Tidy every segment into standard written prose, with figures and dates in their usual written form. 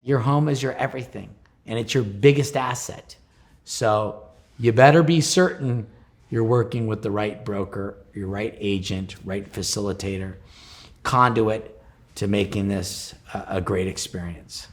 Your home is your everything, and it's your biggest asset. So you better be certain you're working with the right broker, your right agent, right facilitator, conduit to making this a great experience.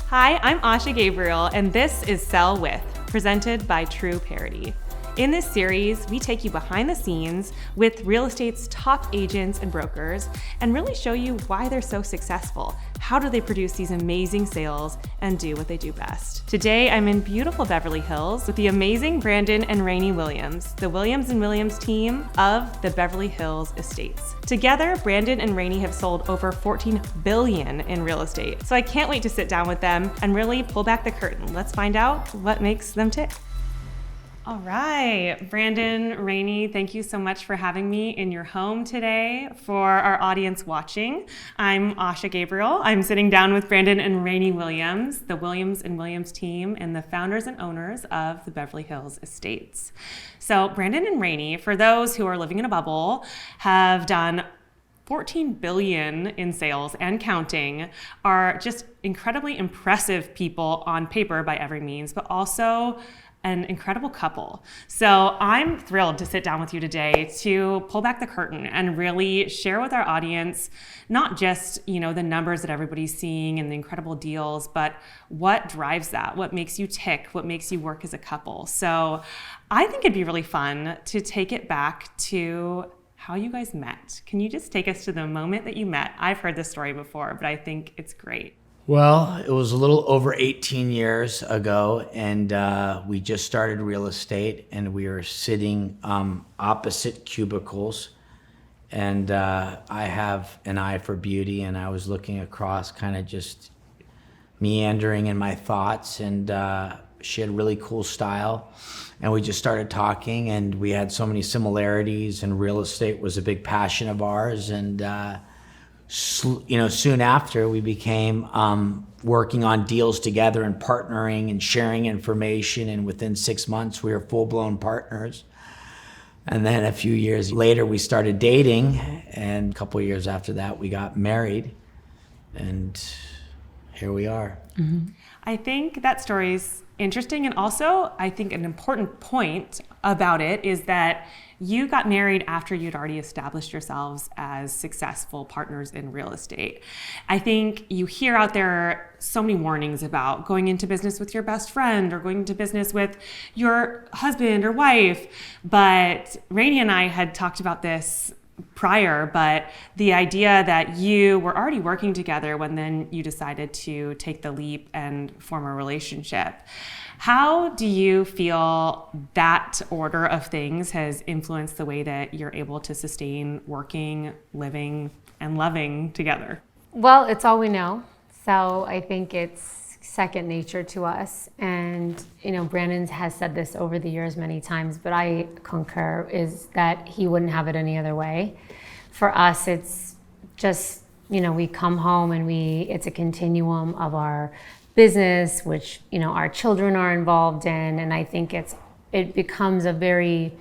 Hi, I'm Asha Gabriel, and this is Sell With, presented by True Parity. In this series, we take you behind the scenes with real estate's top agents and brokers and really show you why they're so successful. How do they produce these amazing sales and do what they do best? Today, I'm in beautiful Beverly Hills with the amazing Branden and Rayni Williams, the Williams and Williams team of the Beverly Hills Estates. Together, Branden and Rayni have sold over $14 billion in real estate. So I can't wait to sit down with them and really pull back the curtain. Let's find out what makes them tick. All right, Branden, Rayni, thank you so much for having me in your home today. For our audience watching, I'm Asha Gabriel. I'm sitting down with Branden and Rayni Williams, the Williams and Williams team, and the founders and owners of the Beverly Hills Estates. So Branden and Rayni, for those who are living in a bubble, have done $14 billion in sales and counting, are just incredibly impressive people on paper by every means, but also an incredible couple. So I'm thrilled to sit down with you today to pull back the curtain and really share with our audience, not just, the numbers that everybody's seeing and the incredible deals, but what drives that, what makes you tick, what makes you work as a couple. So I think it'd be really fun to take it back to how you guys met. Can you just take us to the moment that you met? I've heard this story before, but I think it's great. Well, it was a little over 18 years ago, and we just started real estate, and we were sitting opposite cubicles, and I have an eye for beauty, and I was looking across, kind of just meandering in my thoughts, and she had really cool style, and we just started talking, and we had so many similarities, and real estate was a big passion of ours, and soon after we became working on deals together and partnering and sharing information, and within 6 months we were full-blown partners. And then a few years later we started dating, and a couple of years after that we got married, and here we are. Mm-hmm. I think that story's interesting, and also I think an important point about it is that you got married after you'd already established yourselves as successful partners in real estate. I think you hear out there so many warnings about going into business with your best friend or going into business with your husband or wife, but Rayni and I had talked about this prior, but the idea that you were already working together when then you decided to take the leap and form a relationship. How do you feel that order of things has influenced the way that you're able to sustain working, living, and loving together? Well, it's all we know. So I think it's second nature to us. And, Branden has said this over the years many times, but I concur, is that he wouldn't have it any other way. For us, it's just, we come home and it's a continuum of our business, which, our children are involved in. And I think it becomes a very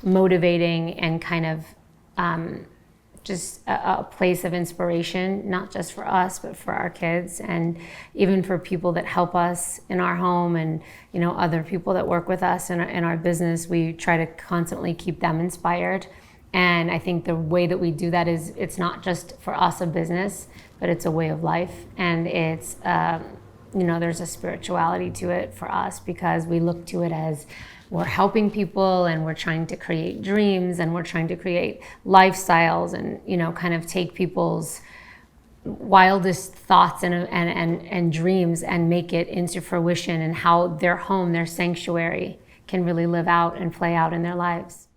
motivating and kind of just a place of inspiration, not just for us, but for our kids, and even for people that help us in our home, and other people that work with us in our business. We try to constantly keep them inspired. And I think the way that we do that is, it's not just for us a business, but it's a way of life. And it's, there's a spirituality to it for us, because we look to it as we're helping people, and we're trying to create dreams, and we're trying to create lifestyles, and, kind of take people's wildest thoughts and dreams and make it into fruition, and how their home, their sanctuary, can really live out and play out in their lives.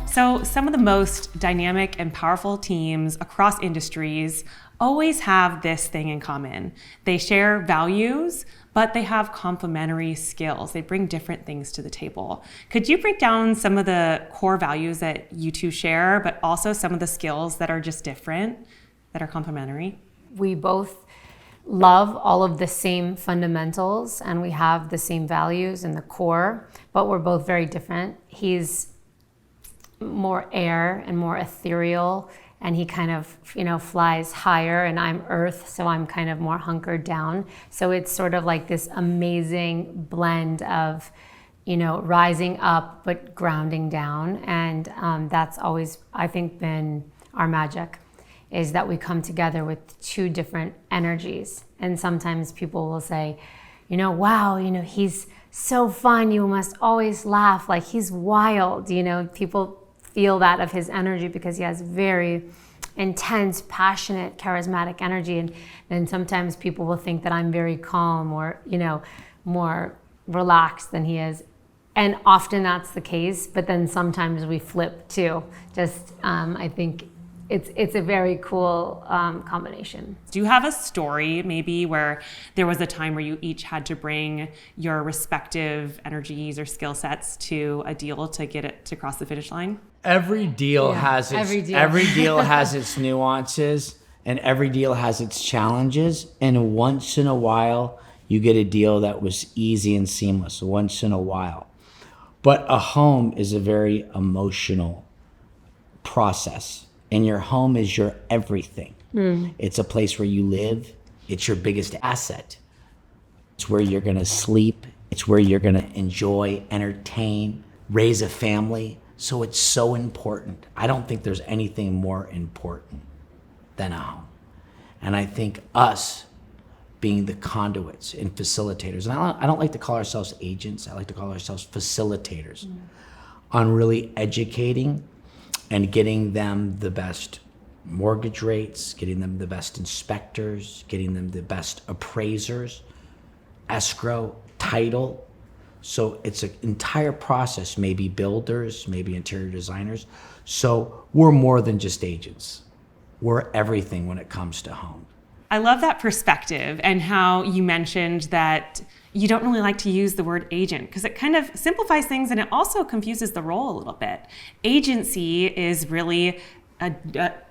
So some of the most dynamic and powerful teams across industries always have this thing in common. They share values, but they have complementary skills. They bring different things to the table. Could you break down some of the core values that you two share, but also some of the skills that are just different, that are complementary? We both love all of the same fundamentals, and we have the same values in the core, but we're both very different. He's more air and more ethereal, and he kind of, flies higher, and I'm earth, so I'm kind of more hunkered down. So it's sort of like this amazing blend of, rising up but grounding down. And that's always, I think, been our magic, is that we come together with two different energies. And sometimes people will say, wow, he's so fun, you must always laugh, like he's wild. People feel that of his energy because he has very intense, passionate, charismatic energy. And then sometimes people will think that I'm very calm or, more relaxed than he is. And often that's the case, but then sometimes we flip too. I think it's a very cool combination. Do you have a story maybe where there was a time where you each had to bring your respective energies or skill sets to a deal to get it to cross the finish line? Every deal has its nuances, and every deal has its challenges. And once in a while, you get a deal that was easy and seamless. Once in a while, but a home is a very emotional process, and your home is your everything. It's a place where you live. It's your biggest asset. It's where you're going to sleep. It's where you're going to enjoy, entertain, raise a family. So it's so important. I don't think there's anything more important than a home. And I think us being the conduits and facilitators, and I don't like to call ourselves agents, I like to call ourselves facilitators, on really educating and getting them the best mortgage rates, getting them the best inspectors, getting them the best appraisers, escrow, title. So it's an entire process, maybe builders, maybe interior designers. So we're more than just agents. We're everything when it comes to home. I love that perspective, and how you mentioned that you don't really like to use the word agent because it kind of simplifies things, and it also confuses the role a little bit. Agency is really a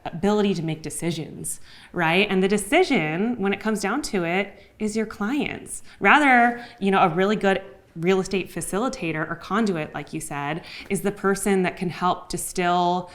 ability to make decisions, right? And the decision, when it comes down to it, is your client's. Rather, a really good real estate facilitator or conduit, like you said, is the person that can help distill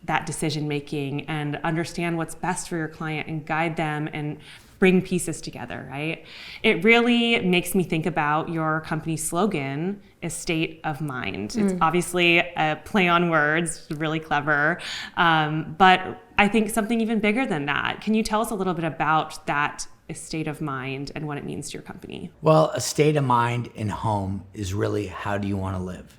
that decision making and understand what's best for your client and guide them and bring pieces together, right? It really makes me think about your company's slogan, is state of mind. It's obviously a play on words, really clever, but I think something even bigger than that. Can you tell us a little bit about that state of mind and what it means to your company? Well, a state of mind in home is really, how do you want to live?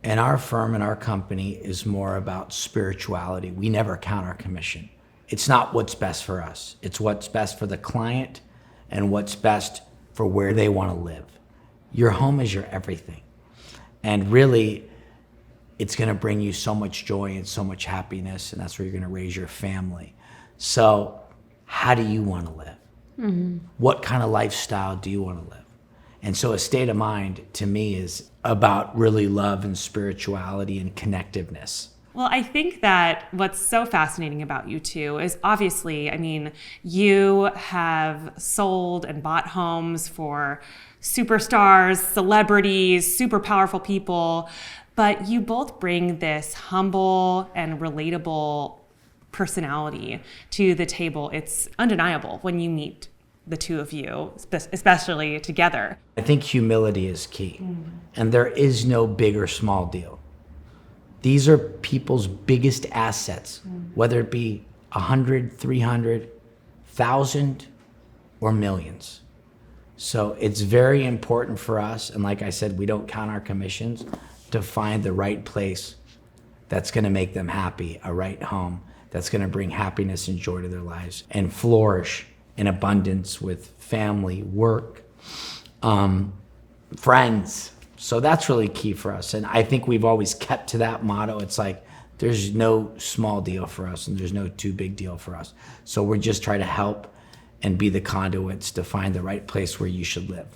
And our firm and our company is more about spirituality. We never count our commission. It's not what's best for us. It's what's best for the client and what's best for where they want to live. Your home is your everything. And really, it's going to bring you so much joy and so much happiness, and that's where you're going to raise your family. So how do you want to live? What kind of lifestyle do you want to live? And so a state of mind to me is about really love and spirituality and connectiveness. Well, I think that what's so fascinating about you two is obviously, you have sold and bought homes for superstars, celebrities, super powerful people, but you both bring this humble and relatable personality to the table. It's undeniable when you meet the two of you, especially together. I think humility is key. And there is no big or small deal. These are people's biggest assets, whether it be 100, 300, 1,000, or millions. So it's very important for us, and like I said, we don't count our commissions, to find the right place that's going to make them happy, a right home that's going to bring happiness and joy to their lives and flourish in abundance with family, work, friends. So that's really key for us. And I think we've always kept to that motto. It's like, there's no small deal for us and there's no too big deal for us. So we're just trying to help and be the conduits to find the right place where you should live.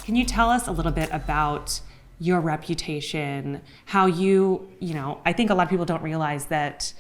Can you tell us a little bit about your reputation, how you know, I think a lot of people don't realize that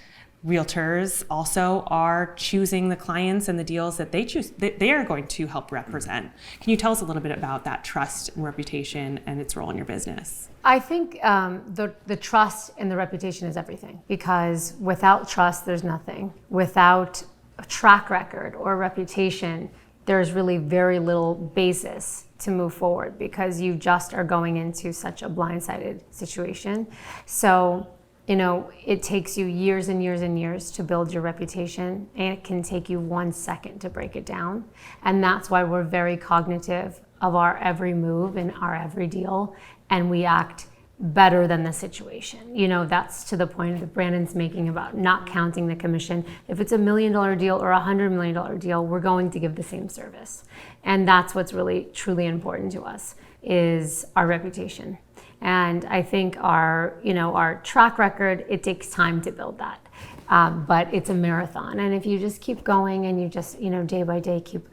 realtors also are choosing the clients and the deals that they choose, that they are going to help represent. Can you tell us a little bit about that trust and reputation and its role in your business? I think the trust and the reputation is everything, because without trust, there's nothing. Without a track record or reputation, there's really very little basis to move forward, because you just are going into such a blindsided situation. So, you know, it takes you years and years and years to build your reputation, and it can take you 1 second to break it down. And that's why we're very cognitive of our every move and our every deal, and we act better than the situation. You know, that's to the point that Brandon's making about not counting the commission. If it's $1 million deal or $100 million deal, we're going to give the same service. And that's what's really truly important to us, is our reputation. And I think our track record, it takes time to build that. But it's a marathon. And if you just keep going and you just, day by day keep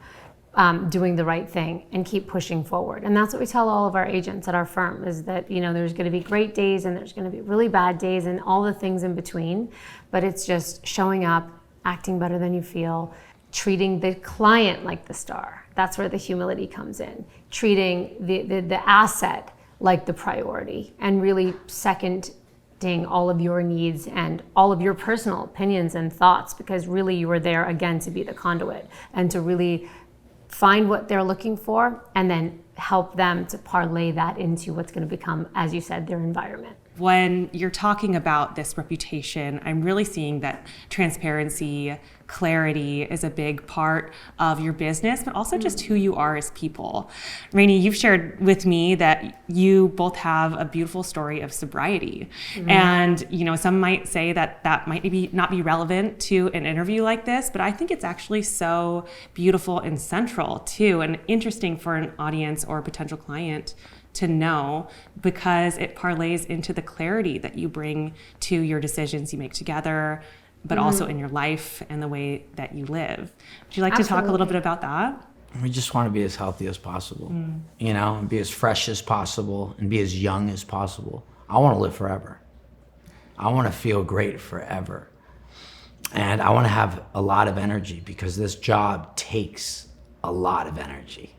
doing the right thing and keep pushing forward. And that's what we tell all of our agents at our firm, is that, there's going to be great days and there's going to be really bad days and all the things in between. But it's just showing up, acting better than you feel, treating the client like the star. That's where the humility comes in. Treating the asset like the priority, and really seconding all of your needs and all of your personal opinions and thoughts, because really you are there again to be the conduit and to really find what they're looking for and then help them to parlay that into what's going to become, as you said, their environment. When you're talking about this reputation, I'm really seeing that transparency, clarity is a big part of your business, but also just who you are as people. Rayni, you've shared with me that you both have a beautiful story of sobriety. Mm-hmm. And, some might say that might not be relevant to an interview like this, but I think it's actually so beautiful and central too, and interesting for an audience or a potential client to know, because it parlays into the clarity that you bring to your decisions you make together, but also in your life and the way that you live. Would you like to talk a little bit about that? We just want to be as healthy as possible, and be as fresh as possible and be as young as possible. I want to live forever. I want to feel great forever. And I want to have a lot of energy, because this job takes a lot of energy.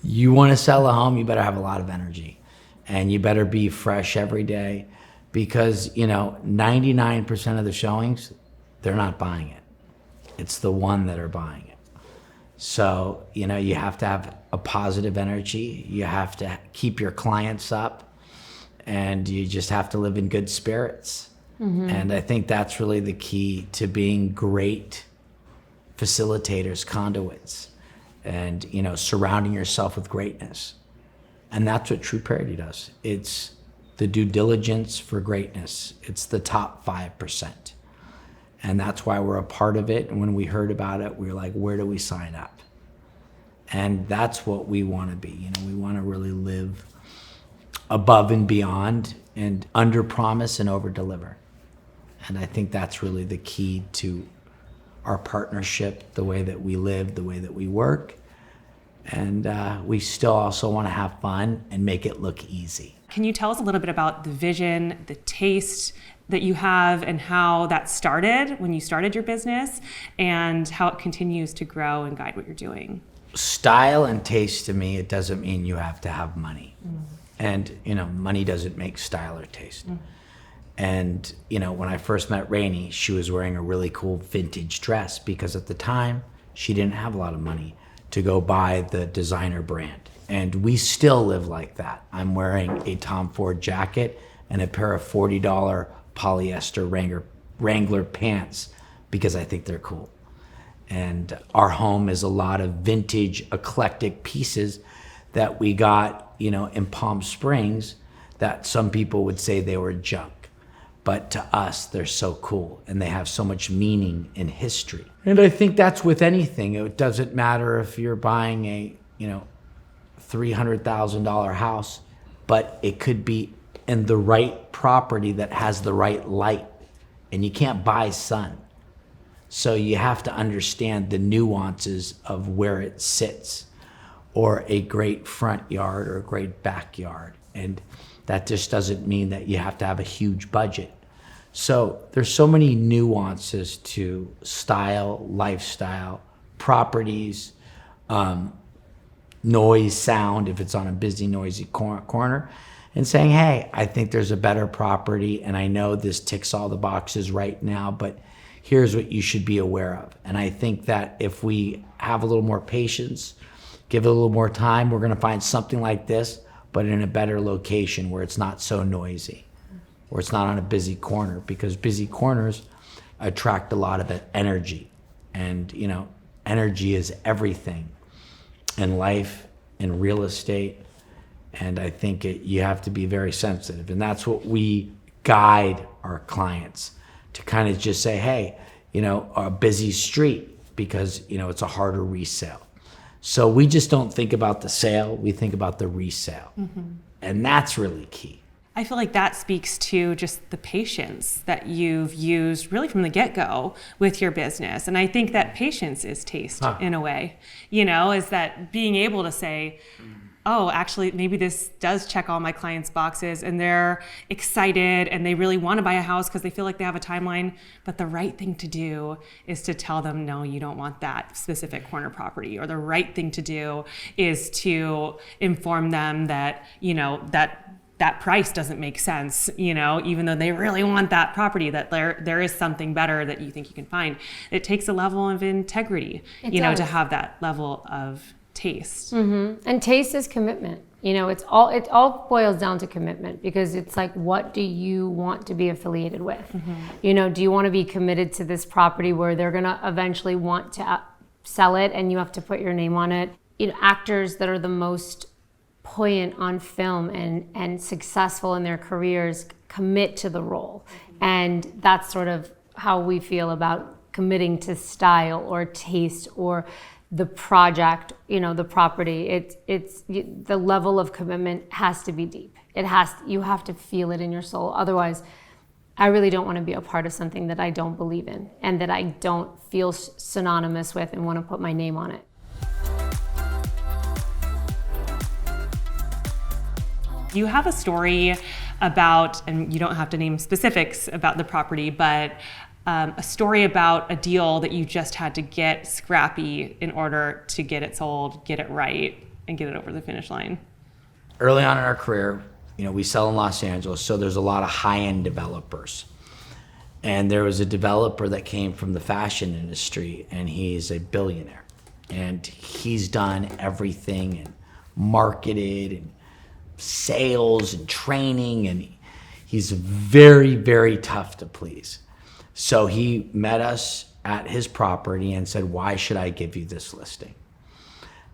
You want to sell a home, you better have a lot of energy, and you better be fresh every day, because 99% of the showings, they're not buying it. It's the one that are buying it. So you have to have a positive energy. You have to keep your clients up, and you just have to live in good spirits. Mm-hmm. And I think that's really the key to being great facilitators, conduits, and surrounding yourself with greatness. And that's what True Parity does. It's the due diligence for greatness. It's the top 5%. And that's why we're a part of it. And when we heard about it, we were like, where do we sign up? And that's what we want to be. We want to really live above and beyond, and under promise and over deliver. And I think that's really the key to our partnership, the way that we live, the way that we work. And we still also want to have fun and make it look easy. Can you tell us a little bit about the vision, the taste that you have, and how that started when you started your business, and how it continues to grow and guide what you're doing? Style and taste, to me, it doesn't mean you have to have money. And, money doesn't make style or taste. And, when I first met Rayni, she was wearing a really cool vintage dress, because at the time, she didn't have a lot of money to go buy the designer brand. And we still live like that. I'm wearing a Tom Ford jacket and a pair of $40 polyester Wrangler pants, because I think they're cool. And our home is a lot of vintage, eclectic pieces that we got, in Palm Springs that some people would say they were junk. But to us, they're so cool and they have so much meaning in history. And I think that's with anything. It doesn't matter if you're buying a, $300,000 house, but it could be in the right property that has the right light. And you can't buy sun. So you have to understand the nuances of where it sits, or a great front yard or a great backyard. And that just doesn't mean that you have to have a huge budget. So there's so many nuances to style, lifestyle, properties, noise, sound, if it's on a busy, noisy corner, and saying, hey, I think there's a better property, and I know this ticks all the boxes right now, but here's what you should be aware of. And I think that if we have a little more patience, give it a little more time, we're gonna find something like this, but in a better location where it's not so noisy, where it's not on a busy corner, because busy corners attract a lot of energy. And energy is everything in life, in real estate. And I think you have to be very sensitive. And that's what we guide our clients to kind of just say, hey, a busy street, because, it's a harder resale. So we just don't think about the sale, we think about the resale. And that's really key. I feel like that speaks to just the patience that you've used really from the get-go with your business. And I think that patience is taste in a way, is that being able to say, oh, actually, maybe this does check all my clients' boxes and they're excited and they really want to buy a house because they feel like they have a timeline. But the right thing to do is to tell them, no, you don't want that specific corner property. Or the right thing to do is to inform them that, that price doesn't make sense, even though they really want that property, that there is something better that you think you can find. It takes a level of integrity, to have that level of taste. And taste is commitment. It all boils down to commitment, because it's like, what do you want to be affiliated with? Do you want to be committed to this property where they're going to eventually want to sell it and you have to put your name on it? Actors that are the most poignant on film and successful in their careers commit to the role. And that's sort of how we feel about committing to style or taste or the project, the property. It's the level of commitment has to be deep. You have to feel it in your soul. Otherwise, I really don't want to be a part of something that I don't believe in and that I don't feel synonymous with and want to put my name on it. You have a story about, and you don't have to name specifics about the property, but a story about a deal that you just had to get Scrappy in order to get it sold, get it right, and get it over the finish line. Early on in our career, we sell in Los Angeles, so there's a lot of high-end developers. And there was a developer that came from the fashion industry, and he's a billionaire. And he's done everything and marketed and sales and training, and he's very, very tough to please. So he met us at his property and said, why should I give you this listing?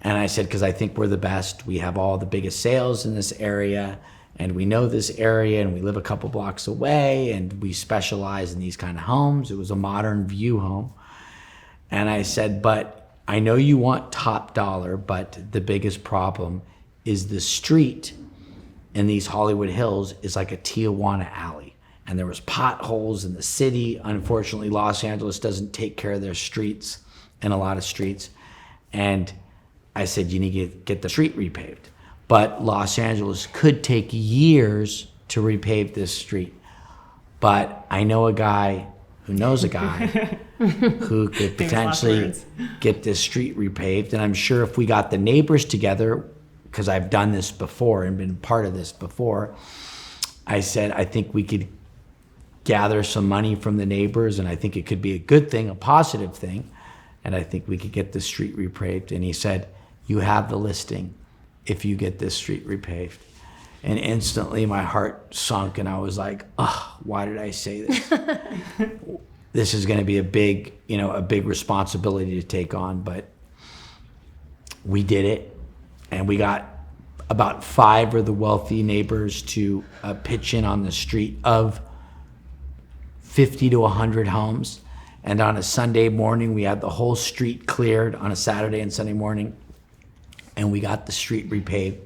And I said, because I think we're the best. We have all the biggest sales in this area, and we know this area, and we live a couple blocks away, and we specialize in these kind of homes. It was a modern view home. And I said, but I know you want top dollar, but the biggest problem is the street in these Hollywood Hills is like a Tijuana alley. And there was potholes in the city. Unfortunately, Los Angeles doesn't take care of their streets, and a lot of streets. And I said, you need to get the street repaved. But Los Angeles could take years to repave this street. But I know a guy who knows a guy who could potentially get this street repaved. And I'm sure if we got the neighbors together, because I've done this before and been part of this before, I said, I think we could gather some money from the neighbors, and I think it could be a good thing, a positive thing, and I think we could get the street repaved. And he said, you have the listing if you get this street repaved. And instantly my heart sunk, and I was like, oh, why did I say this? This is going to be a big responsibility to take on, but we did it. And we got about 5 of the wealthy neighbors to pitch in on the street of 50 to 100 homes. And on a Sunday morning, we had the whole street cleared on a Saturday and Sunday morning, and we got the street repaved,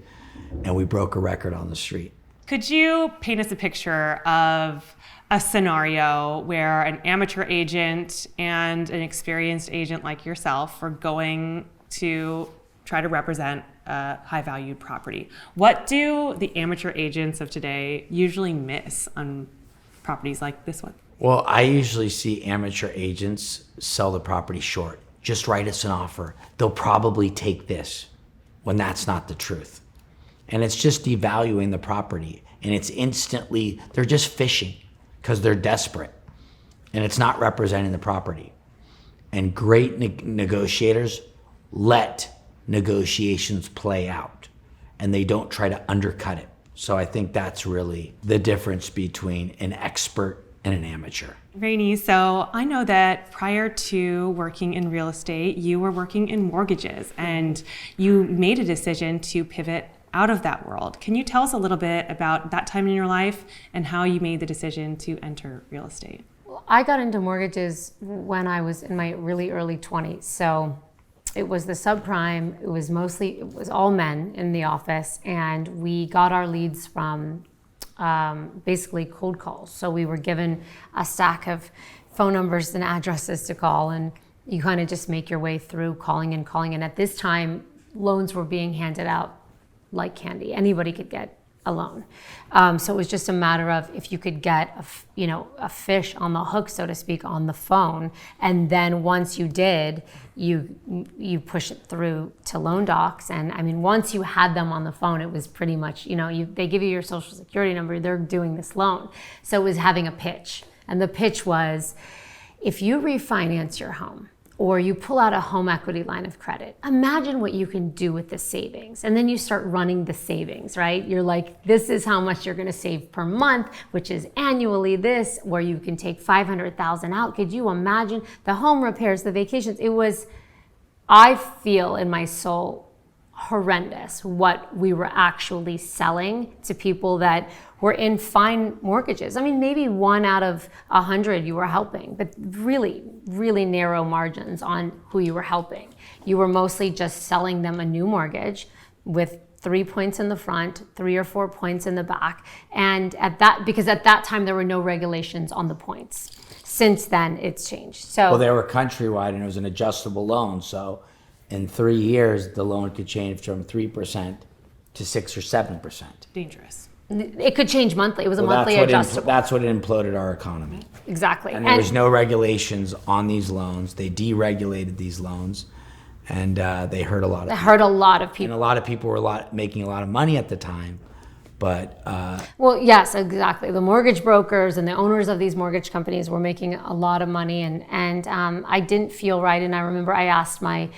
and we broke a record on the street. Could you paint us a picture of a scenario where an amateur agent and an experienced agent like yourself were going to try to represent a high-valued property? What do the amateur agents of today usually miss on properties like this one? Well, I usually see amateur agents sell the property short. Just write us an offer. They'll probably take this, when that's not the truth. And it's just devaluing the property. And it's instantly, they're just fishing because they're desperate. And it's not representing the property. And great negotiators let negotiations play out. And they don't try to undercut it. So I think that's really the difference between an expert and an amateur. Rayni, so I know that prior to working in real estate, you were working in mortgages and you made a decision to pivot out of that world. Can you tell us a little bit about that time in your life and how you made the decision to enter real estate? I got into mortgages when I was in my really early 20s. So it was the subprime. It was all men in the office, and we got our leads from basically cold calls. So we were given a stack of phone numbers and addresses to call, and you kind of just make your way through calling. And at this time, loans were being handed out like candy. Anybody could get a loan. So it was just a matter of if you could get a fish on the hook, so to speak, on the phone, and then once you did, you push it through to loan docs. And I mean, once you had them on the phone, it was pretty much, they give you your social security number, they're doing this loan. So it was having a pitch, and the pitch was, if you refinance your home, or you pull out a home equity line of credit, imagine what you can do with the savings. And then you start running the savings, right? You're like, this is how much you're gonna save per month, which is annually this, where you can take 500,000 out. Could you imagine the home repairs, the vacations? It was, I feel in my soul, horrendous what we were actually selling to people that were in fine mortgages. I mean, maybe 1 out of 100 you were helping, but really, really narrow margins on who you were helping. You were mostly just selling them a new mortgage with 3 points in the front, 3 or 4 points in the back. And because at that time there were no regulations on the points. Since then, it's changed. Well, they were countrywide, and it was an adjustable loan. So in 3 years, the loan could change from 3% to 6 or 7%. Dangerous. It could change monthly. It was a monthly adjustable. That's what imploded our economy. Exactly. And there was no regulations on these loans. They deregulated these loans, and they hurt a lot of people. Hurt a lot of people. And a lot of people were making a lot of money at the time. But well, yes, exactly. The mortgage brokers and the owners of these mortgage companies were making a lot of money, and I didn't feel right. And I remember I asked my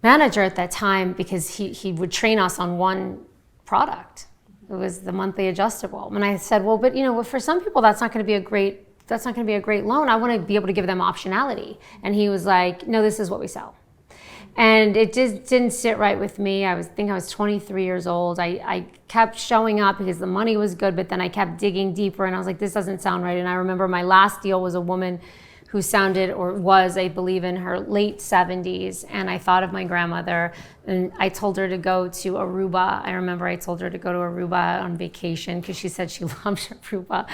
manager at that time, because he would train us on one product. It was the monthly adjustable. And I said, well, but for some people that's not going to be a great loan. I want to be able to give them optionality. And he was like, no, this is what we sell. And it just didn't sit right with me. I was 23 years old. I kept showing up because the money was good, but then I kept digging deeper, and I was like, this doesn't sound right. And I remember my last deal was a woman who sounded, or was, I believe, in her late 70s. And I thought of my grandmother, and I told her to go to Aruba. I remember I told her to go to Aruba on vacation because she said she loved Aruba.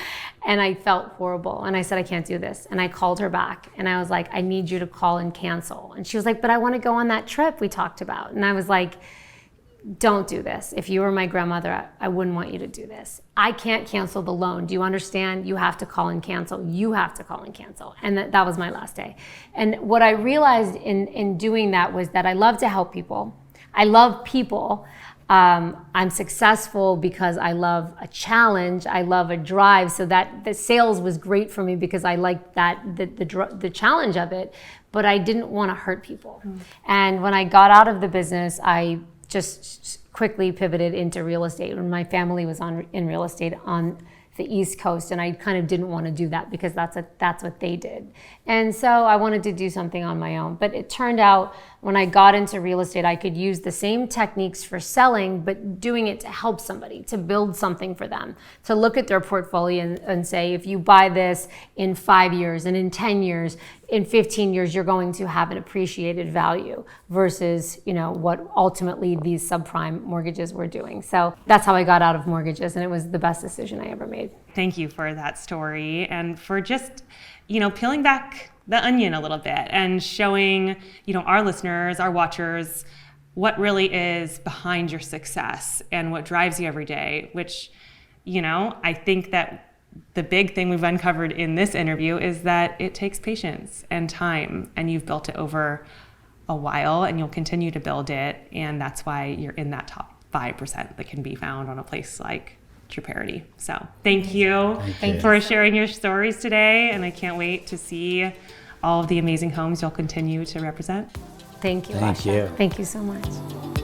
And I felt horrible. And I said, I can't do this. And I called her back, and I was like, I need you to call and cancel. And she was like, but I want to go on that trip we talked about. And I was like, don't do this. If you were my grandmother, I wouldn't want you to do this. I can't cancel the loan. Do you understand? You have to call and cancel. You have to call and cancel. And that was my last day. And what I realized in doing that was that I love to help people. I love people. I'm successful because I love a challenge. I love a drive. So that the sales was great for me because I liked the challenge of it, but I didn't want to hurt people. And when I got out of the business, I just quickly pivoted into real estate. When my family was in real estate on the East Coast, and I kind of didn't want to do that because that's what they did. And so I wanted to do something on my own. But it turned out when I got into real estate, I could use the same techniques for selling, but doing it to help somebody, to build something for them, to look at their portfolio and say, if you buy this in 5 years and in 10 years, in 15 years, you're going to have an appreciated value versus, what ultimately these subprime mortgages were doing. So that's how I got out of mortgages, and it was the best decision I ever made. Thank you for that story and for just, peeling back the onion a little bit and showing, our listeners, our watchers, what really is behind your success and what drives you every day, which, I think that the big thing we've uncovered in this interview is that it takes patience and time, and you've built it over a while and you'll continue to build it. And that's why you're in that top 5% that can be found on a place like True Parity. So thank you for sharing your stories today. And I can't wait to see all of the amazing homes you'll continue to represent. Thank you, Thank Asha. you. Thank you so much.